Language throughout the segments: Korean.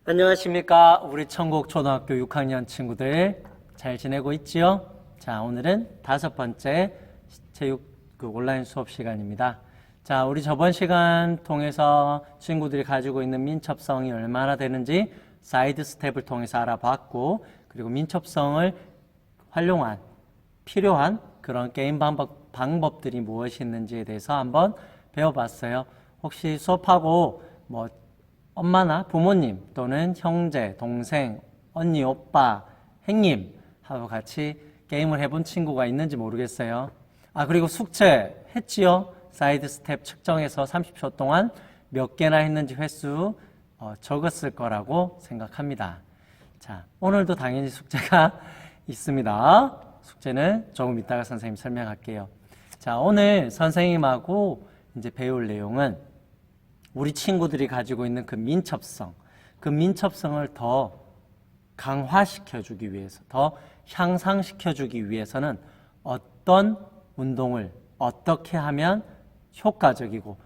안녕하십니까. 우리 천국 초등학교 6학년 친구들 잘 지내고 있지요? 자, 오늘은 5번째 체육 온라인 수업 시간입니다. 자, 우리 저번 시간 통해서 친구들이 가지고 있는 민첩성이 얼마나 되는지 사이드 스텝을 통해서 알아봤고, 그리고 민첩성을 활용한 필요한 그런 게임 방법들이 무엇이 있는지에 대해서 한번 배워봤어요. 혹시 수업하고 엄마나 부모님 또는 형제, 동생, 언니, 오빠, 형님 하고 같이 게임을 해본 친구가 있는지 모르겠어요. 그리고 숙제 했지요? 사이드 스텝 측정해서 30초 동안 몇 개나 했는지 횟수 적었을 거라고 생각합니다. 자, 오늘도 당연히 숙제가 있습니다. 숙제는 조금 이따가 선생님 설명할게요. 자, 오늘 선생님하고 이제 배울 내용은 우리 친구들이 가지고 있는 그 민첩성을 더 강화시켜주기 위해서, 더 향상시켜주기 위해서는 어떤 운동을 어떻게 하면 효과적이고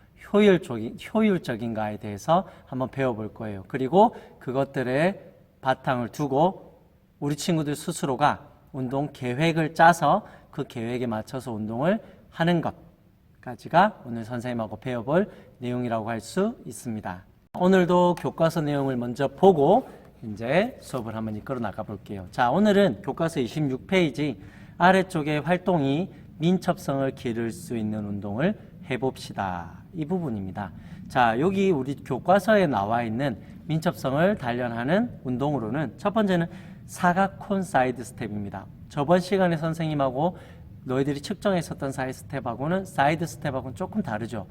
효율적인가에 대해서 한번 배워볼 거예요. 그리고 그것들의 바탕을 두고 우리 친구들 스스로가 운동 계획을 짜서 그 계획에 맞춰서 운동을 하는 것까지가 오늘 선생님하고 배워볼 내용이라고 할 수 있습니다. 오늘도 교과서 내용을 먼저 보고 이제 수업을 한번 이끌어 나가 볼게요. 자, 오늘은 교과서 26페이지 아래쪽에 활동이 민첩성을 기를 수 있는 운동을 해봅시다. 이 부분입니다. 자, 여기 우리 교과서에 나와 있는 민첩성을 단련하는 운동으로는 첫 번째는 사각콘 사이드 스텝입니다. 저번 시간에 선생님하고 너희들이 측정했었던 사이드 스텝하고는 조금 다르죠.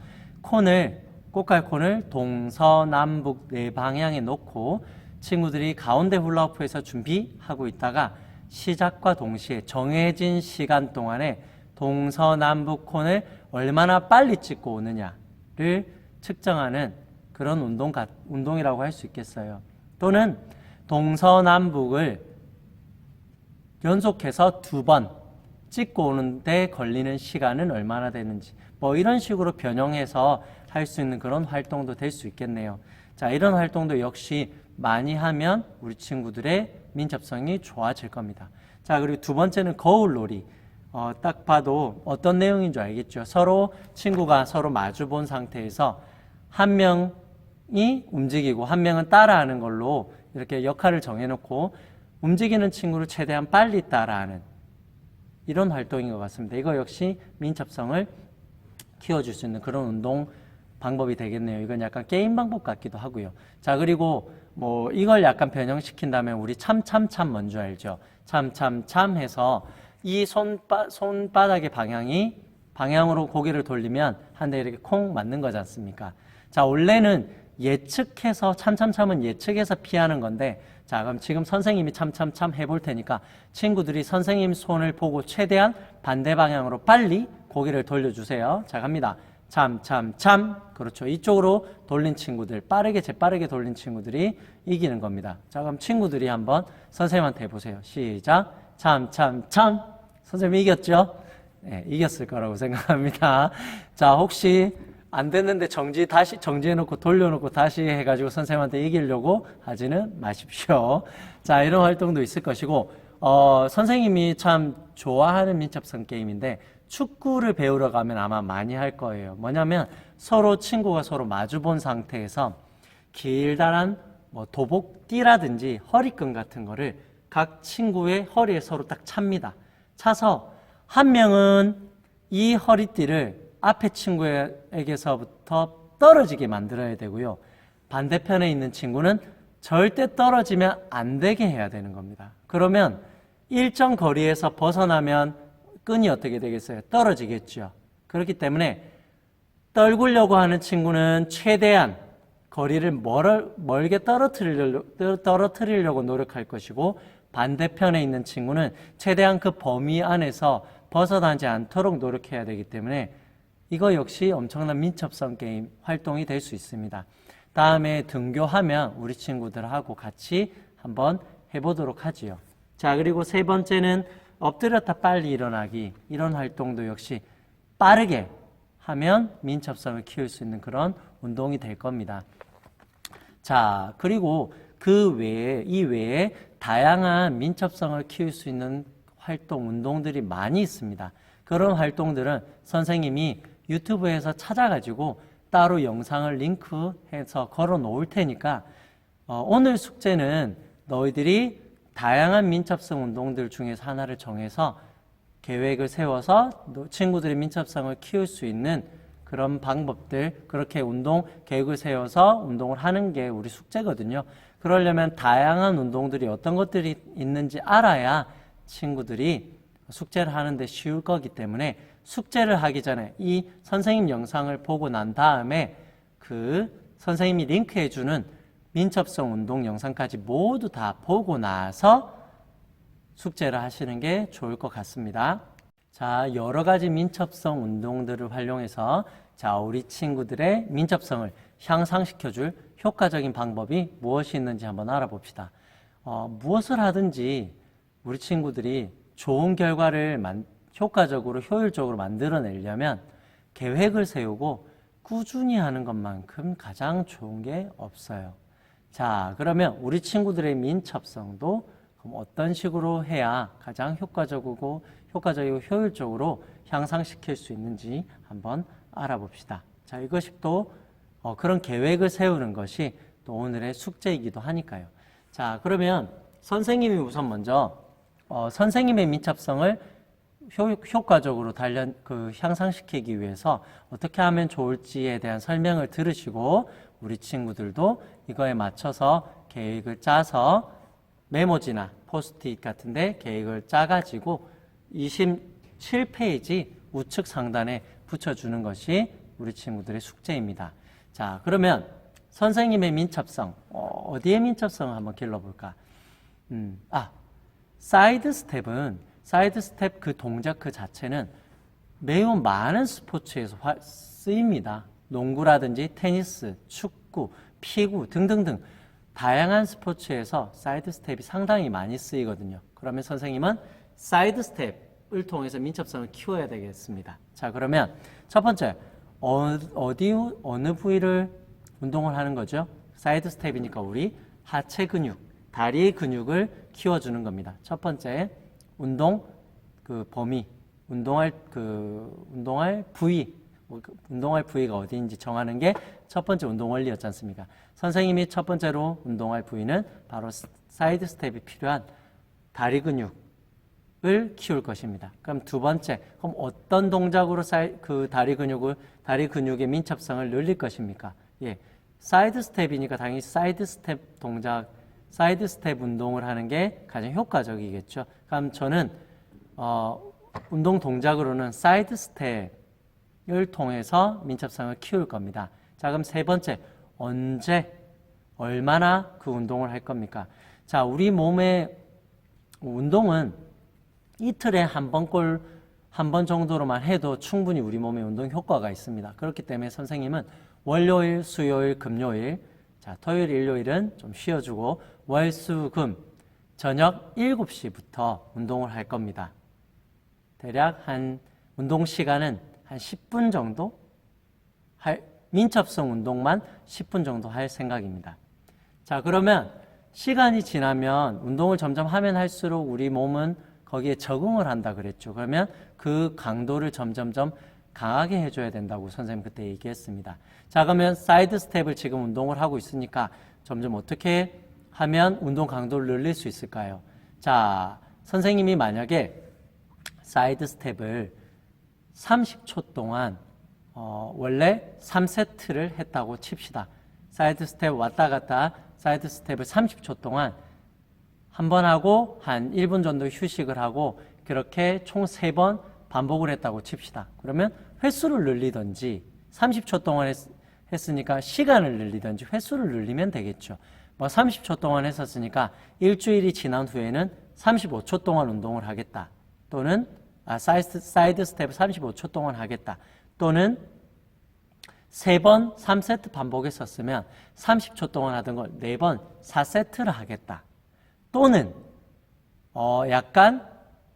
꽃갈콘을 동서남북 네 방향에 놓고 친구들이 가운데 훌라후프에서 준비하고 있다가 시작과 동시에 정해진 시간 동안에 동서남북 콘을 얼마나 빨리 찍고 오느냐를 측정하는 그런 운동이라고 할 수 있겠어요. 또는 동서남북을 연속해서 2번 찍고 오는데 걸리는 시간은 얼마나 되는지 이런 식으로 변형해서 할 수 있는 그런 활동도 될 수 있겠네요. 자, 이런 활동도 역시 많이 하면 우리 친구들의 민첩성이 좋아질 겁니다. 자, 그리고 두 번째는 거울놀이. 딱 봐도 어떤 내용인 줄 알겠죠. 친구가 서로 마주 본 상태에서 한 명이 움직이고 한 명은 따라하는 걸로 이렇게 역할을 정해놓고 움직이는 친구를 최대한 빨리 따라하는 이런 활동인 것 같습니다. 이거 역시 민첩성을 키워줄 수 있는 그런 운동 방법이 되겠네요. 이건 약간 게임 방법 같기도 하고요. 자, 그리고 이걸 약간 변형시킨다면 우리 참 뭔지 알죠? 참 해서 이 손바닥의 방향으로 고개를 돌리면 한 대 이렇게 콩 맞는 거지 않습니까? 자, 원래는 참은 예측해서 피하는 건데, 자, 그럼 지금 선생님이 참 해볼 테니까 친구들이 선생님 손을 보고 최대한 반대 방향으로 빨리 고개를 돌려주세요. 자, 갑니다. 참. 그렇죠. 이쪽으로 돌린 친구들, 재빠르게 돌린 친구들이 이기는 겁니다. 자, 그럼 친구들이 한번 선생님한테 해보세요. 시작. 참. 선생님 이겼죠? 네, 이겼을 거라고 생각합니다. 자, 혹시 안 됐는데 정지해놓고 돌려놓고 다시 해가지고 선생님한테 이기려고 하지는 마십시오. 자, 이런 활동도 있을 것이고, 선생님이 참 좋아하는 민첩성 게임인데, 축구를 배우러 가면 아마 많이 할 거예요. 뭐냐면, 친구가 서로 마주 본 상태에서 길다란 도복띠라든지 허리끈 같은 거를 각 친구의 허리에 서로 딱 찹니다. 차서 한 명은 이 허리띠를 앞에 친구에게서부터 떨어지게 만들어야 되고요. 반대편에 있는 친구는 절대 떨어지면 안 되게 해야 되는 겁니다. 그러면 일정 거리에서 벗어나면 끈이 어떻게 되겠어요? 떨어지겠죠. 그렇기 때문에 떨구려고 하는 친구는 최대한 거리를 멀게 떨어뜨리려고 노력할 것이고, 반대편에 있는 친구는 최대한 그 범위 안에서 벗어나지 않도록 노력해야 되기 때문에 이거 역시 엄청난 민첩성 게임 활동이 될 수 있습니다. 다음에 등교하면 우리 친구들하고 같이 한번 해보도록 하지요. 자, 그리고 세 번째는 엎드렸다 빨리 일어나기. 이런 활동도 역시 빠르게 하면 민첩성을 키울 수 있는 그런 운동이 될 겁니다. 자, 그리고 이 외에 다양한 민첩성을 키울 수 있는 활동, 운동들이 많이 있습니다. 그런 활동들은 선생님이 유튜브에서 찾아가지고 따로 영상을 링크해서 걸어 놓을 테니까 오늘 숙제는 너희들이 다양한 민첩성 운동들 중에서 하나를 정해서 계획을 세워서 친구들의 민첩성을 키울 수 있는 그런 방법들, 그렇게 운동 계획을 세워서 운동을 하는 게 우리 숙제거든요. 그러려면 다양한 운동들이 어떤 것들이 있는지 알아야 친구들이 숙제를 하는데 쉬울 거기 때문에 숙제를 하기 전에 이 선생님 영상을 보고 난 다음에 그 선생님이 링크해주는 민첩성 운동 영상까지 모두 다 보고 나서 숙제를 하시는 게 좋을 것 같습니다. 자, 여러 가지 민첩성 운동들을 활용해서 우리 친구들의 민첩성을 향상시켜줄 효과적인 방법이 무엇이 있는지 한번 알아봅시다. 무엇을 하든지 우리 친구들이 좋은 결과를 효과적으로 효율적으로 만들어내려면 계획을 세우고 꾸준히 하는 것만큼 가장 좋은 게 없어요. 자, 그러면 우리 친구들의 민첩성도 그럼 어떤 식으로 해야 가장 효과적이고 효율적으로 향상시킬 수 있는지 한번 알아봅시다. 자, 이것이 또 그런 계획을 세우는 것이 또 오늘의 숙제이기도 하니까요. 자, 그러면 선생님이 우선 먼저 선생님의 민첩성을 효과적으로 향상시키기 위해서 어떻게 하면 좋을지에 대한 설명을 들으시고 우리 친구들도 이거에 맞춰서 계획을 짜서 메모지나 포스트잇 같은데 계획을 짜가지고 27페이지 우측 상단에 붙여주는 것이 우리 친구들의 숙제입니다. 자, 그러면 선생님의 민첩성, 어디에 민첩성을 한번 길러볼까? 사이드 스텝 그 동작 그 자체는 매우 많은 스포츠에서 쓰입니다. 농구라든지 테니스, 축구, 피구 등등등 다양한 스포츠에서 사이드 스텝이 상당히 많이 쓰이거든요. 그러면 선생님은 사이드 스텝을 통해서 민첩성을 키워야 되겠습니다. 자, 그러면 첫 번째, 어느 부위를 운동을 하는 거죠? 사이드 스텝이니까 우리 하체 근육, 다리 근육을 키워주는 겁니다. 첫 번째, 운동할 부위가 어디인지 정하는 게 첫 번째 운동 원리였지 않습니까? 선생님이 첫 번째로 운동할 부위는 바로 사이드 스텝이 필요한 다리 근육을 키울 것입니다. 그럼 두 번째, 그럼 어떤 동작으로 다리 근육의 민첩성을 늘릴 것입니까? 예, 사이드 스텝이니까 당연히 사이드 스텝 운동을 하는 게 가장 효과적이겠죠. 그럼 저는 운동 동작으로는 사이드 스텝을 통해서 민첩성을 키울 겁니다. 자, 그럼 세 번째, 얼마나 그 운동을 할 겁니까? 자, 우리 몸의 운동은 이틀에 한 번 정도로만 해도 충분히 우리 몸에 운동 효과가 있습니다. 그렇기 때문에 선생님은 월요일, 수요일, 금요일, 자, 토요일, 일요일은 좀 쉬어주고 월, 수, 금 저녁 7시부터 운동을 할 겁니다. 대략 운동 시간은 한 10분 정도 민첩성 운동만 10분 정도 할 생각입니다. 자, 그러면 시간이 지나면 운동을 점점 하면 할수록 우리 몸은 거기에 적응을 한다 그랬죠. 그러면 그 강도를 점점점 강하게 해줘야 된다고 선생님 그때 얘기했습니다. 자, 그러면 사이드 스텝을 지금 운동을 하고 있으니까 점점 어떻게 하면 운동 강도를 늘릴 수 있을까요? 자, 선생님이 만약에 사이드 스텝을 30초 동안 원래 3세트를 했다고 칩시다. 사이드 스텝 왔다 갔다 사이드 스텝을 30초 동안 한 번 하고 한 1분 정도 휴식을 하고 그렇게 총 3번 반복을 했다고 칩시다. 그러면 횟수를 늘리든지 30초 동안 했으니까 시간을 늘리든지 횟수를 늘리면 되겠죠. 30초 동안 했었으니까 일주일이 지난 후에는 35초 동안 운동을 하겠다. 또는 사이드 스텝 35초 동안 하겠다. 또는 3번 3세트 반복했었으면 30초 동안 하던 걸 4번 4세트를 하겠다. 또는 약간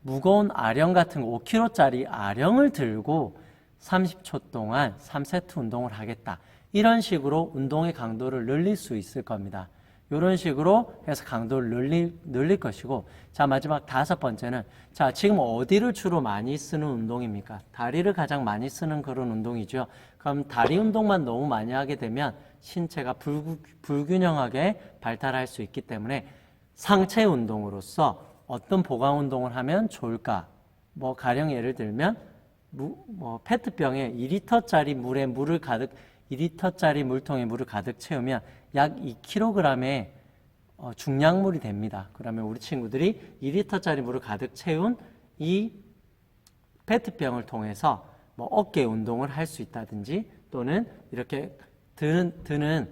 무거운 아령 같은 거 5kg짜리 아령을 들고 30초 동안 3세트 운동을 하겠다. 이런 식으로 운동의 강도를 늘릴 수 있을 겁니다. 이런 식으로 해서 강도를 늘릴 것이고, 자, 마지막 5번째는, 자, 지금 어디를 주로 많이 쓰는 운동입니까? 다리를 가장 많이 쓰는 그런 운동이죠. 그럼 다리 운동만 너무 많이 하게 되면 신체가 불균형하게 발달할 수 있기 때문에 상체 운동으로서 어떤 보강 운동을 하면 좋을까? 뭐 가령 예를 들면 페트병에 2리터짜리 물통에 물을 가득 채우면 약 2kg의 중량물이 됩니다. 그러면 우리 친구들이 2리터짜리 물을 가득 채운 이 페트병을 통해서 뭐 어깨 운동을 할 수 있다든지, 또는 이렇게 드는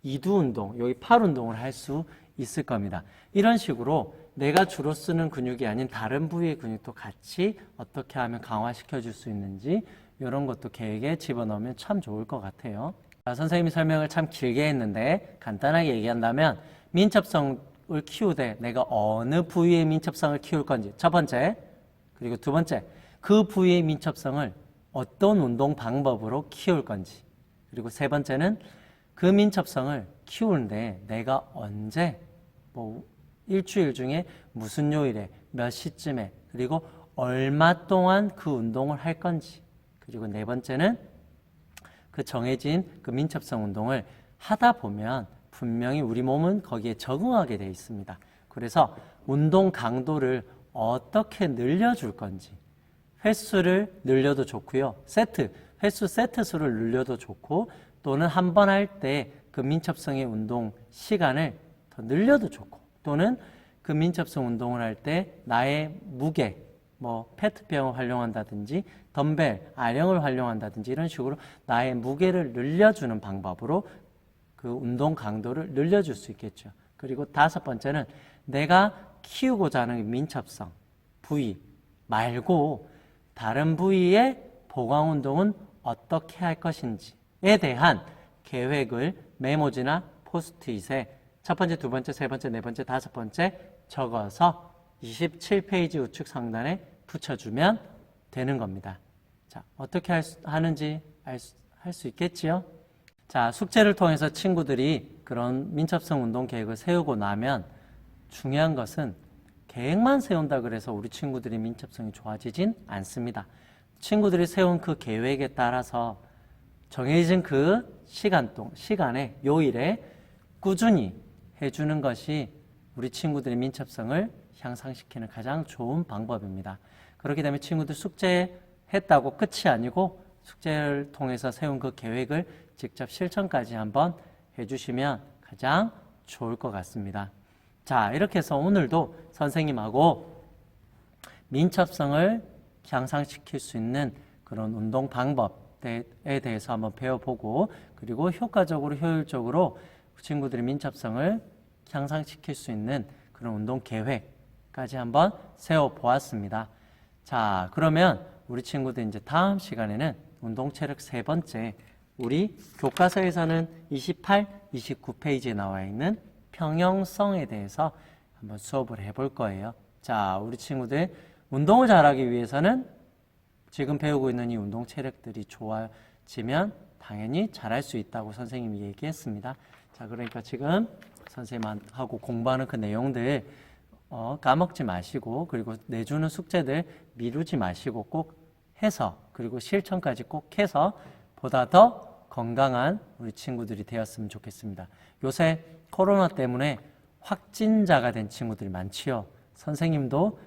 이두 운동, 여기 팔 운동을 할 수 있을 겁니다. 이런 식으로 내가 주로 쓰는 근육이 아닌 다른 부위의 근육도 같이 어떻게 하면 강화시켜 줄 수 있는지, 이런 것도 계획에 집어넣으면 참 좋을 것 같아요. 자, 선생님이 설명을 참 길게 했는데 간단하게 얘기한다면, 민첩성을 키우되 내가 어느 부위의 민첩성을 키울 건지, 첫 번째, 그리고 두 번째, 그 부위의 민첩성을 어떤 운동 방법으로 키울 건지, 그리고 세 번째는 그 민첩성을 키우는데 내가 언제, 뭐 일주일 중에 무슨 요일에 몇 시쯤에, 그리고 얼마 동안 그 운동을 할 건지, 그리고 네 번째는 그 정해진 그 민첩성 운동을 하다 보면 분명히 우리 몸은 거기에 적응하게 되어 있습니다. 그래서 운동 강도를 어떻게 늘려줄 건지, 횟수를 늘려도 좋고요. 횟수 세트 수를 늘려도 좋고, 또는 한 번 할 때 그 민첩성의 운동 시간을 더 늘려도 좋고, 또는 그 민첩성 운동을 할 때 나의 무게, 뭐 페트병을 활용한다든지 덤벨, 아령을 활용한다든지 이런 식으로 나의 무게를 늘려주는 방법으로 그 운동 강도를 늘려줄 수 있겠죠. 그리고 5번째는 내가 키우고자 하는 민첩성 부위 말고 다른 부위의 보강 운동은 어떻게 할 것인지에 대한 계획을 메모지나 포스트잇에 첫 번째, 두 번째, 세 번째, 네 번째, 5번째 적어서 27페이지 우측 상단에 붙여주면 되는 겁니다. 자, 어떻게 하는지 할 수 있겠지요? 자, 숙제를 통해서 친구들이 그런 민첩성 운동 계획을 세우고 나면 중요한 것은 계획만 세운다 그래서 우리 친구들이 민첩성이 좋아지진 않습니다. 친구들이 세운 그 계획에 따라서 정해진 그 시간에, 요일에 꾸준히 해주는 것이 우리 친구들의 민첩성을 향상시키는 가장 좋은 방법입니다. 그렇게 되면 친구들 숙제했다고 끝이 아니고 숙제를 통해서 세운 그 계획을 직접 실천까지 한번 해주시면 가장 좋을 것 같습니다. 자, 이렇게 해서 오늘도 선생님하고 민첩성을 향상시킬 수 있는 그런 운동 방법에 대해서 한번 배워보고, 그리고 효과적으로 효율적으로 친구들의 민첩성을 향상시킬 수 있는 그런 운동 계획까지 한번 세워보았습니다. 자, 그러면 우리 친구들 이제 다음 시간에는 운동 체력 3번째, 우리 교과서에서는 28, 29페이지에 나와 있는 평형성에 대해서 한번 수업을 해볼 거예요. 자, 우리 친구들 운동을 잘하기 위해서는 지금 배우고 있는 이 운동 체력들이 좋아지면 당연히 잘할 수 있다고 선생님이 얘기했습니다. 자, 그러니까 지금 선생님하고 공부하는 그 내용들 까먹지 마시고, 그리고 내주는 숙제들 미루지 마시고 꼭 해서, 그리고 실천까지 꼭 해서 보다 더 건강한 우리 친구들이 되었으면 좋겠습니다. 요새 코로나 때문에 확진자가 된 친구들이 많지요. 선생님도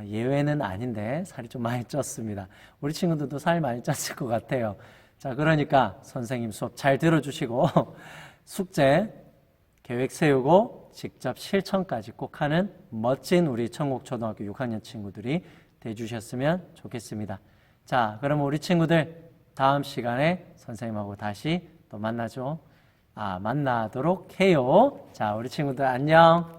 예외는 아닌데 살이 좀 많이 쪘습니다. 우리 친구들도 살이 많이 쪘을 것 같아요. 자, 그러니까 선생님 수업 잘 들어주시고 숙제 계획 세우고 직접 실천까지 꼭 하는 멋진 우리 청곡초등학교 6학년 친구들이 되주셨으면 좋겠습니다. 자, 그럼 우리 친구들 다음 시간에 선생님하고 다시 또 만나도록 해요. 자, 우리 친구들 안녕.